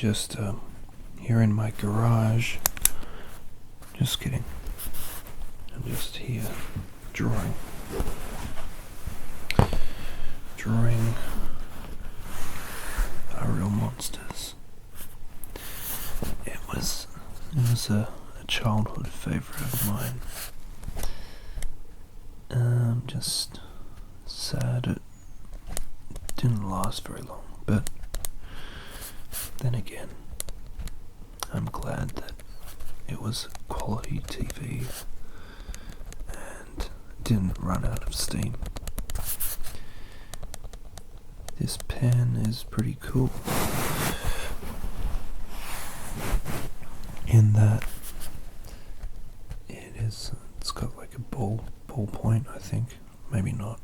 just here in my garage. Just kidding. I'm just here drawing Real Monsters. It was a childhood favourite of mine. Just sad it didn't last very long, but then again, I'm glad that it was quality TV and didn't run out of steam. This pen is pretty cool in that it's got like a ball point, I think. Maybe not.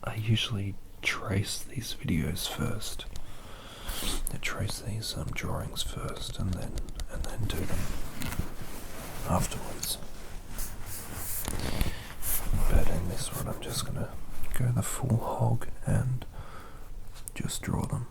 I usually trace these videos first. I trace these drawings first, and then do them afterwards. But in this one, I'm just gonna go the full hog and just draw them.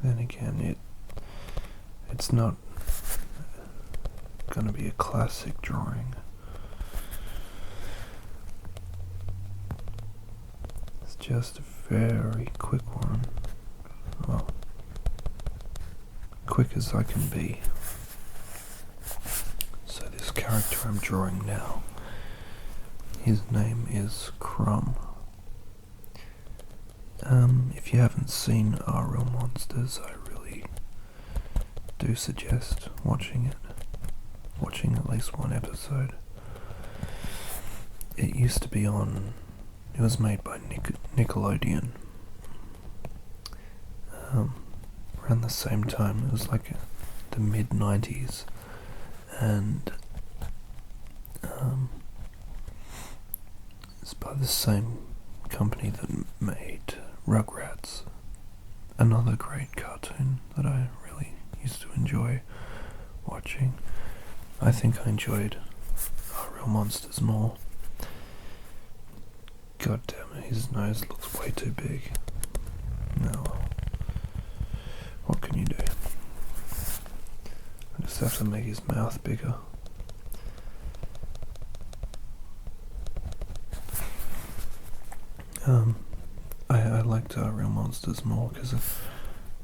Then again, it's not going to be a classic drawing. It's just a very quick one. Well, quick as I can be. So this character I'm drawing now, his name is Krumm. If you haven't seen Aaahh Real Monsters, I really do suggest watching at least one episode. It used to be on, it was made by Nickelodeon, around the same time. It was like the mid-90s, and it's by the same company that made Rugrats, another great cartoon that I really used to enjoy watching. I think I enjoyed Aaahh Real Monsters more. God damn it, his nose looks way too big. No, what can you do? I just have to make his mouth bigger. I liked Real Monsters more because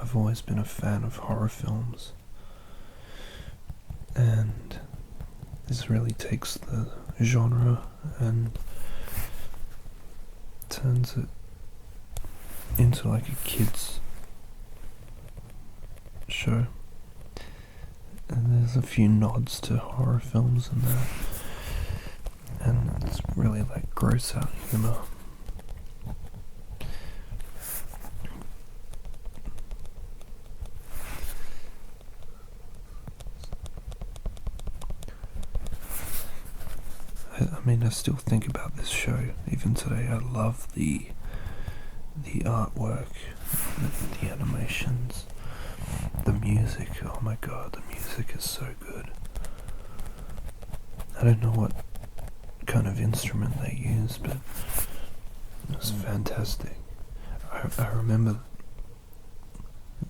I've always been a fan of horror films, and this really takes the genre and turns it into like a kids show, and there's a few nods to horror films in that, and it's really like gross out humour. I mean, I still think about this show even today. I love the artwork, the animations, the music. Oh my god, the music is so good. I don't know what kind of instrument they use, but it was fantastic. I remember,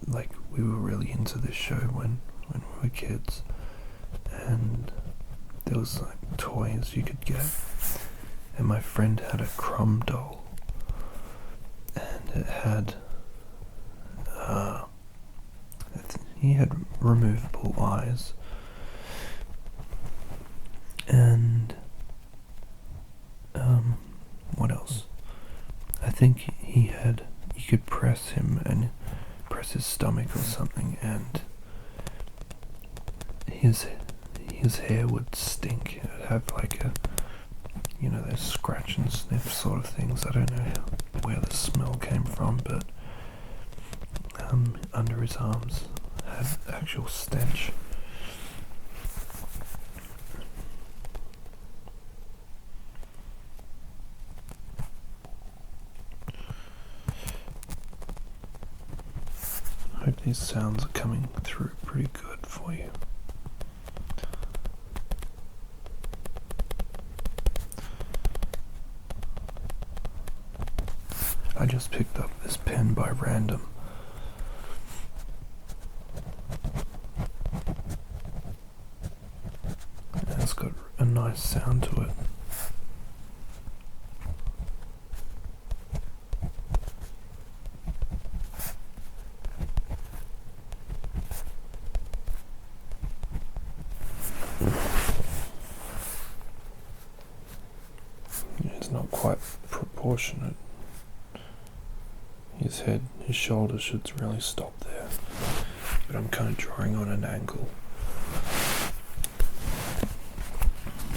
like, we were really into this show when we were kids, and there was like toys you could get, and my friend had a Krumm doll, and it had he had removable eyes, and what else? I think you could press him and press his stomach or something, and his hair would stink. It would have like those scratch and sniff sort of things. I don't know where the smell came from, but under his arms had actual stench. these sounds are coming through pretty good for you. I just picked up this pen by random. And it's got a nice sound to it. It's not quite proportionate. His shoulder should really stop there, but I'm kind of drawing on an angle.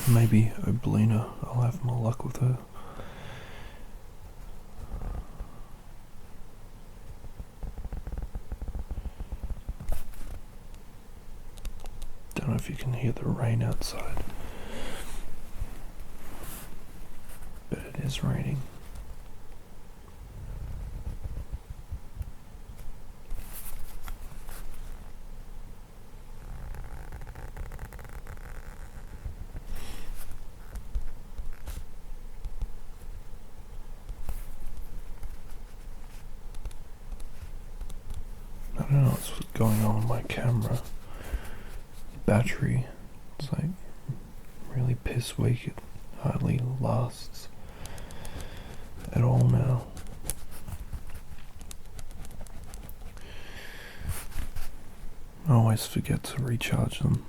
Maybe Oblina, I'll have more luck with her. Don't know if you can hear the rain outside, but it is raining. I don't know what's going on with my camera. Battery, it's like really piss weak. It hardly lasts at all now. I always forget to recharge them.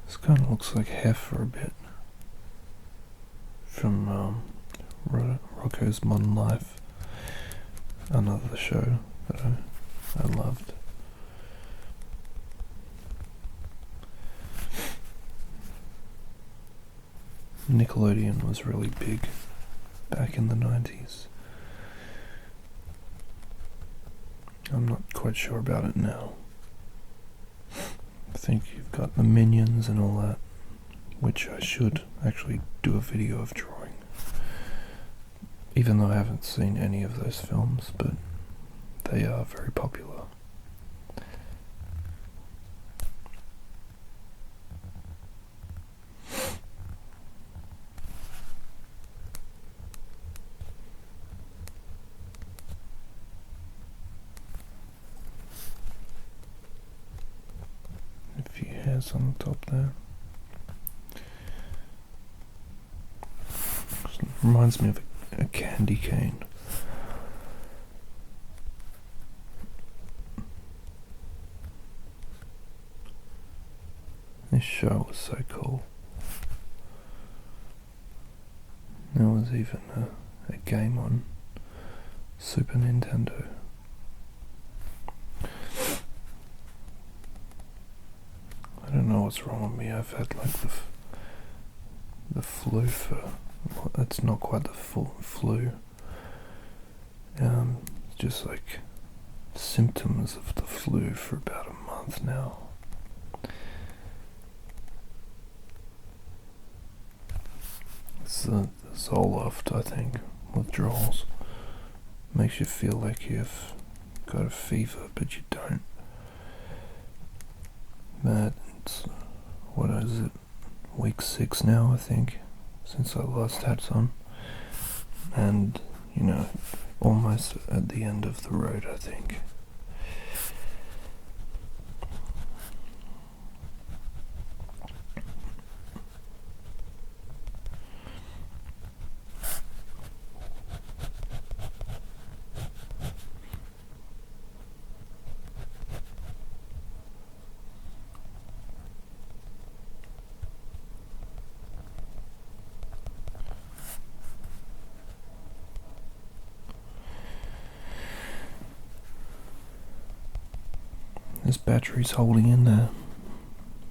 This kind of looks like Hef for a bit from Rocco's Modern Life, another show that I loved. Nickelodeon was really big back in the 90s. I'm not quite sure about it now. I think you've got the Minions and all that, which I should actually do a video of drawing. Even though I haven't seen any of those films, but they are very popular. A few hairs on the top there. Reminds me of a candy cane. This show was so cool. There was even a game on Super Nintendo. I don't know what's wrong with me. I've had like the flu for... It's not quite the full flu. Just like symptoms of the flu for about a month now. It's the Zoloft, I think, withdrawals. Makes you feel like you've got a fever, but you don't. But it's, what is it, week 6 now, I think, since I last had some. And, you know, almost at the end of the road, I think. This battery's holding in there.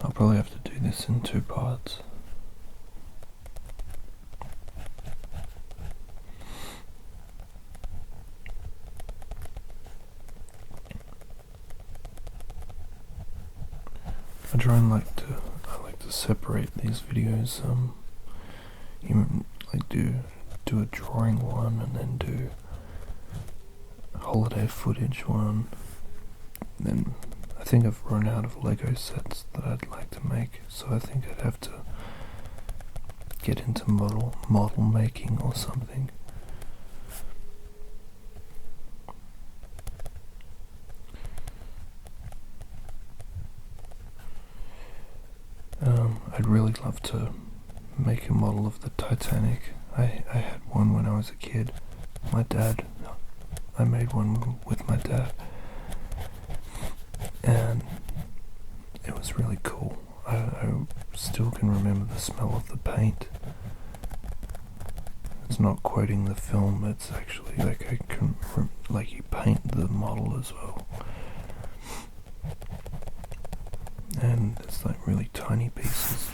I'll probably have to do this in 2 parts. I like to separate these videos. You like do do a drawing one and then do a holiday footage one. Then I think I've run out of Lego sets that I'd like to make, so I think I'd have to get into model making or something. I'd really love to make a model of the Titanic. I had one when I was a kid. I made one with my dad, and it was really cool. I still can remember the smell of the paint. It's not quoting the film, it's actually like you paint the model as well. And it's like really tiny pieces.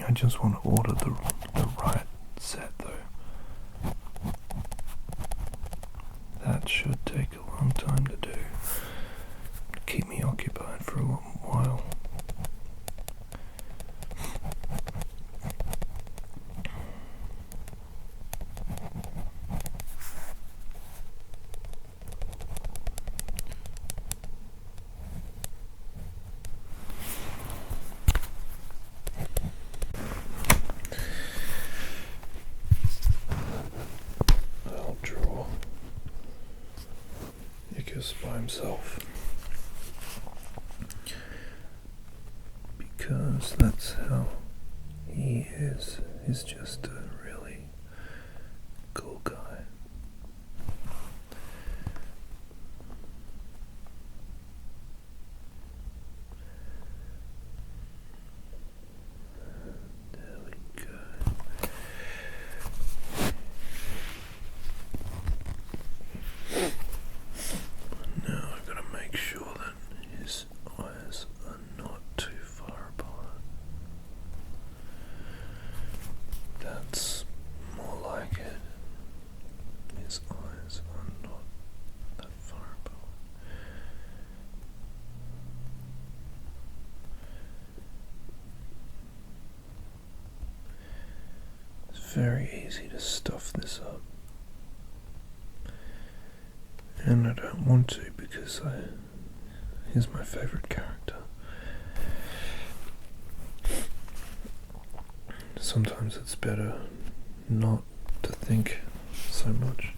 I just want to order the right set though. That should take a long time to do. Keep me occupied for a long while. I'll draw Ickis by himself, because that's how he is. He's just a really cool guy. There we go. Now I've got to make sure that his eyes are not too far apart. That's more like it. His eyes are not that far apart. It's very easy to stuff this up. And I don't want to, because he's my favourite character. Sometimes it's better not to think so much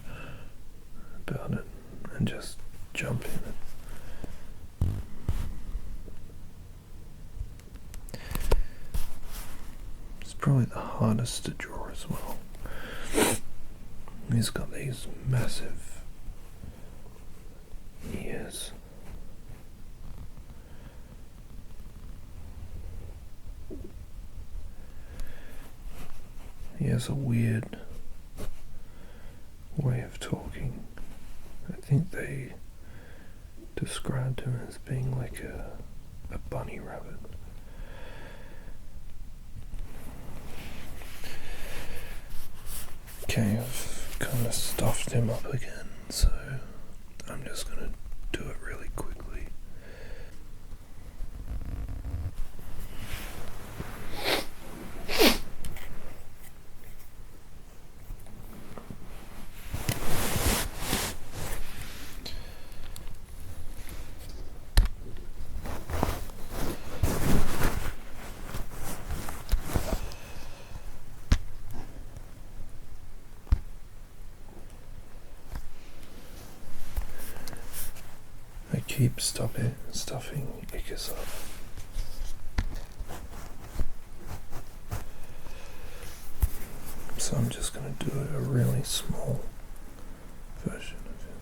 about it and just jump in it. It's probably the hardest to draw as well. He's got these massive ears. He has a weird way of talking. I think they described him as being like a bunny rabbit. Okay, I've kind of stuffed him up again, so I'm just going to do it really quickly. I keep stuffing Ickis up. So I'm just going to do a really small version of him.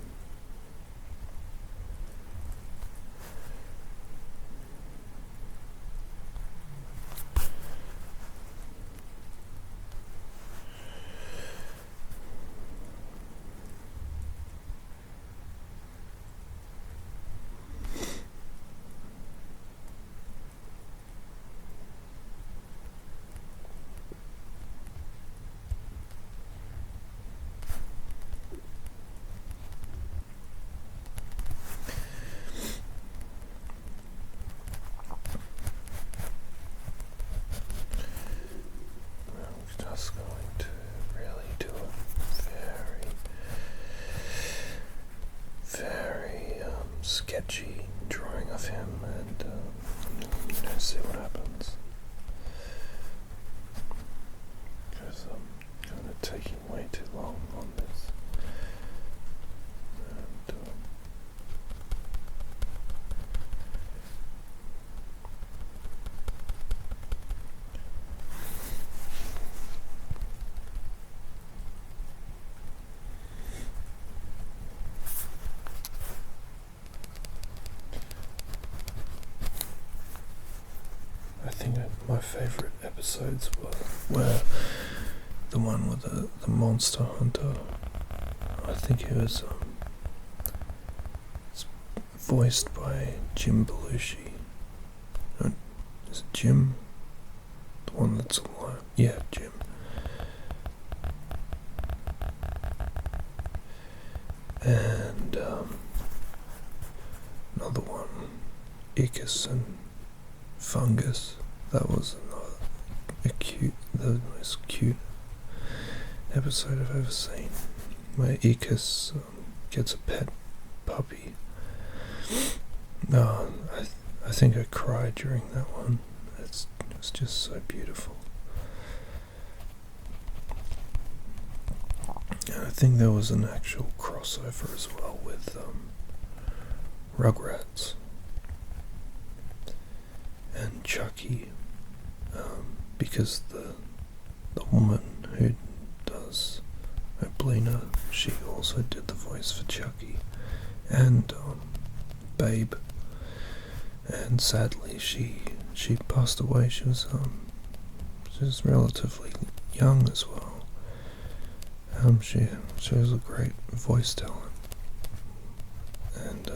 sketchy drawing of him and see what happens. Because I'm kind of taking way too long on this. And, I think my favourite episodes were the one with the monster hunter. I think it was it's voiced by Jim Belushi. Is it Jim? The one that's alive? Yeah, Jim. And another one, Ickis and Fungus. That was the most cute episode I've ever seen, where Ickis gets a pet puppy. I think I cried during that one. It's just so beautiful. And I think there was an actual crossover as well with Rugrats and Chucky, because the woman who does Oblina, she also did the voice for Chucky and Babe, and sadly she passed away. She was relatively young as well. She was a great voice talent, and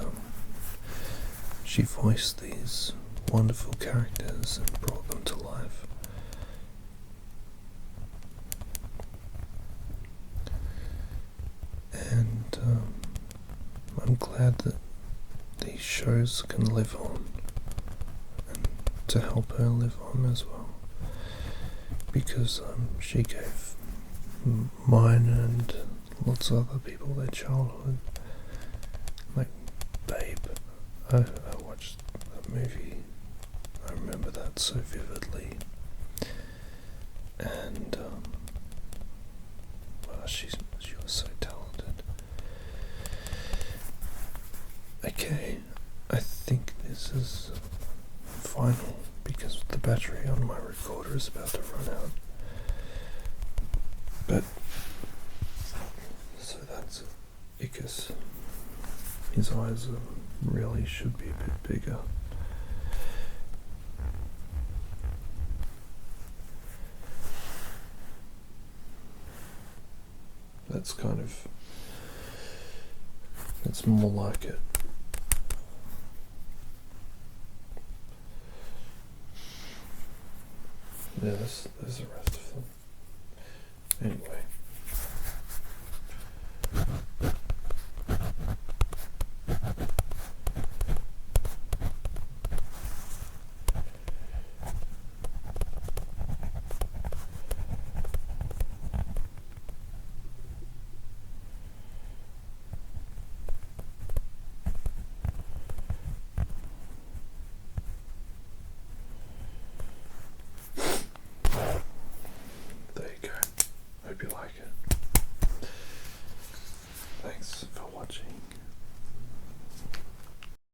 she voiced these wonderful characters and brought them to life. And I'm glad that these shows can live on, and to help her live on as well, because she gave mine and lots of other people their childhood. Like Babe, I watched that movie, I remember that so vividly, and well, she was so talented. Okay, I think this is final because the battery on my recorder is about to run out. But so that's Ickis. His eyes really should be a bit bigger. It's more like it. Yeah, there's the rest of them. Anyway.